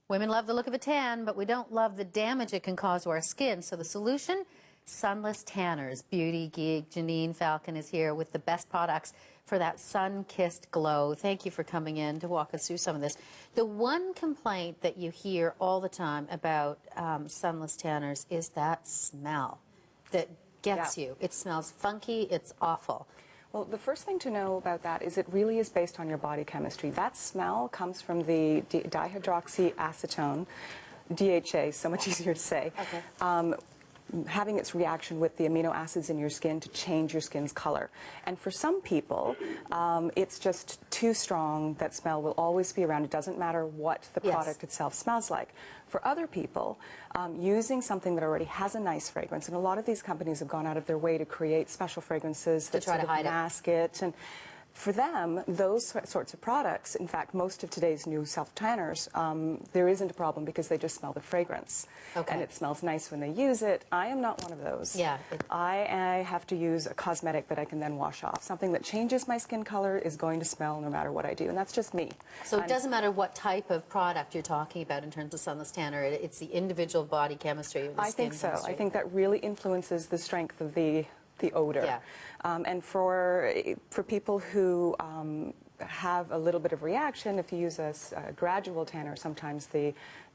Women love the look of a tan, but we don't love the damage it can cause to our skin. So the solution, Sunless Tanners. Beauty geek Janine Falcon is here with the best products for that sun-kissed glow. Thank you for coming in to walk us through some of this. The one complaint that you hear all the time about Sunless Tanners is that smell that gets you. It smells funky. It's awful. Well, the first thing to know about that is it really is based on your body chemistry. That smell comes from the dihydroxyacetone, DHA, so much easier to say, having its reaction with the amino acids in your skin to change your skin's color. And for some people, it's just too strong. That smell will always be around. It doesn't matter what the product itself smells like. For other people, using something that already has a nice fragrance, and a lot of these companies have gone out of their way to create special fragrances that sort of mask it. And for them, those sorts of products, in fact, most of today's new self-tanners, there isn't a problem because they just smell the fragrance. And it smells nice when they use it. I am not one of those. I have to use a cosmetic that I can then wash off. Something that changes my skin color is going to smell no matter what I do, and that's just me. So it doesn't matter what type of product you're talking about in terms of Sunless Tanner. It's the individual body chemistry of the skin chemistry. I think that really influences the strength of the odor. And for people who have a little bit of reaction, if you use a gradual tanner, sometimes the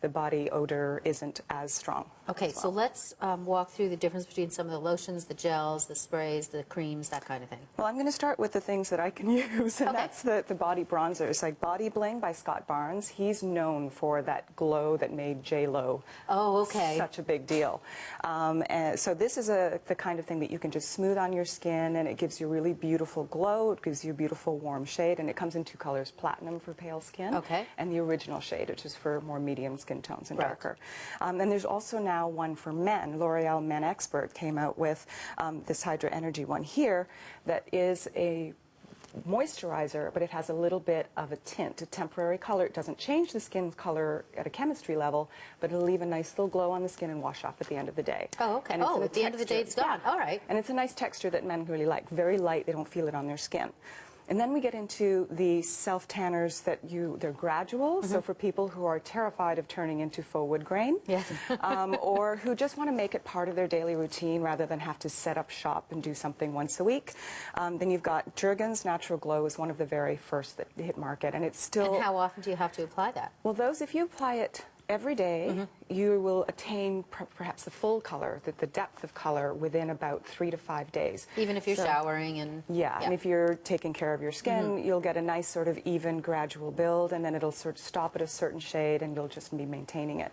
body odor isn't as strong. So let's walk through the difference between some of the lotions, the gels, the sprays, the creams, that kind of thing. Well, I'm going to start with the things that I can use, and that's the body bronzers, like Body Bling by Scott Barnes. He's known for that glow that made J-Lo such a big deal. And so this is the kind of thing that you can just smooth on your skin, and it gives you a really beautiful glow. It gives you a beautiful warm shade, and it comes in two colors, platinum for pale skin, and the original shade, which is for more medium skin tones and darker. And there's also now one for men. L'Oreal Men Expert came out with this Hydra Energy one here that is a moisturizer, but it has a little bit of a tint, a temporary color. It doesn't change the skin color at a chemistry level, but it'll leave a nice little glow on the skin and wash off at the end of the day. And at the end of the day it's gone. And it's a nice texture that men really like. Very light, they don't feel it on their skin. And then we get into the self-tanners they're gradual, so for people who are terrified of turning into faux wood grain, or who just want to make it part of their daily routine rather than have to set up shop and do something once a week. Then you've got Jergens Natural Glow is one of the very first that hit market, and it's still... And how often do you have to apply that? Well, if you apply it every day, you will attain perhaps the full color, the depth of color within about 3 to 5 days. Even if you're showering and... and if you're taking care of your skin, you'll get a nice sort of even gradual build, and then it'll sort of stop at a certain shade and you'll just be maintaining it.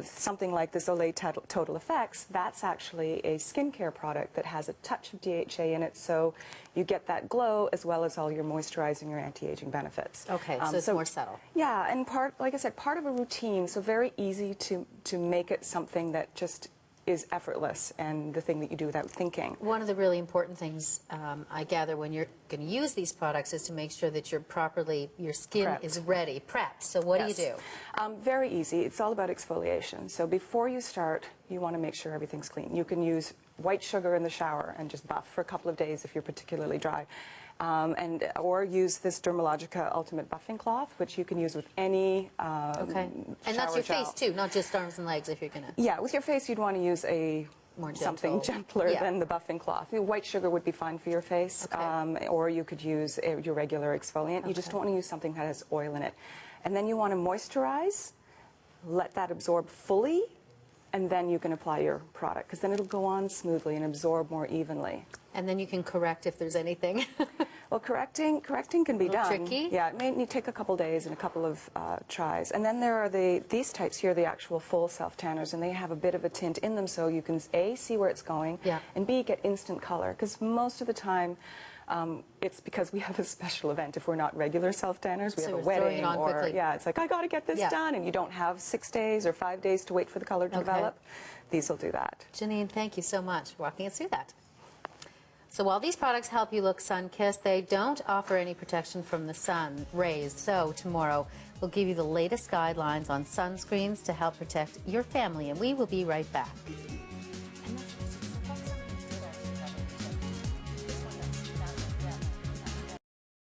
Something like this Olay Total Effects, that's actually a skincare product that has a touch of DHA in it, so you get that glow as well as all your moisturizing, your anti-aging benefits. So it's more subtle. Yeah, and like I said, part of a routine, so very easy to make it something that just is effortless and the thing that you do without thinking. One of the really important things I gather when you're going to use these products is to make sure that your skin is ready, prepped. So what do you do? Very easy. It's all about exfoliation. So before you start, you want to make sure everything's clean. You can use white sugar in the shower and just buff for a couple of days if you're particularly dry. Or use this Dermalogica Ultimate Buffing Cloth, which you can use with any And that's your face too, not just arms and legs if you're going to... Yeah, with your face you'd want to use something gentler than the buffing cloth. White sugar would be fine for your face, or you could use your regular exfoliant. You just don't want to use something that has oil in it. And then you want to moisturize, let that absorb fully, and then you can apply your product, because then it'll go on smoothly and absorb more evenly. And then you can correct if there's anything. Well, correcting can be done. Tricky. Yeah, it may take a couple days and a couple of tries. And then there are these types here, the actual full self-tanners, and they have a bit of a tint in them, so you can A, see where it's going, and B, get instant color. Because most of the time, it's because we have a special event. If we're not regular self-tanners, we have a wedding, or it's like, I got to get this done, and you don't have 6 days or 5 days to wait for the color to develop. These will do that. Janine, thank you so much for walking us through that. So while these products help you look sun-kissed, they don't offer any protection from the sun rays. So tomorrow, we'll give you the latest guidelines on sunscreens to help protect your family, and we will be right back.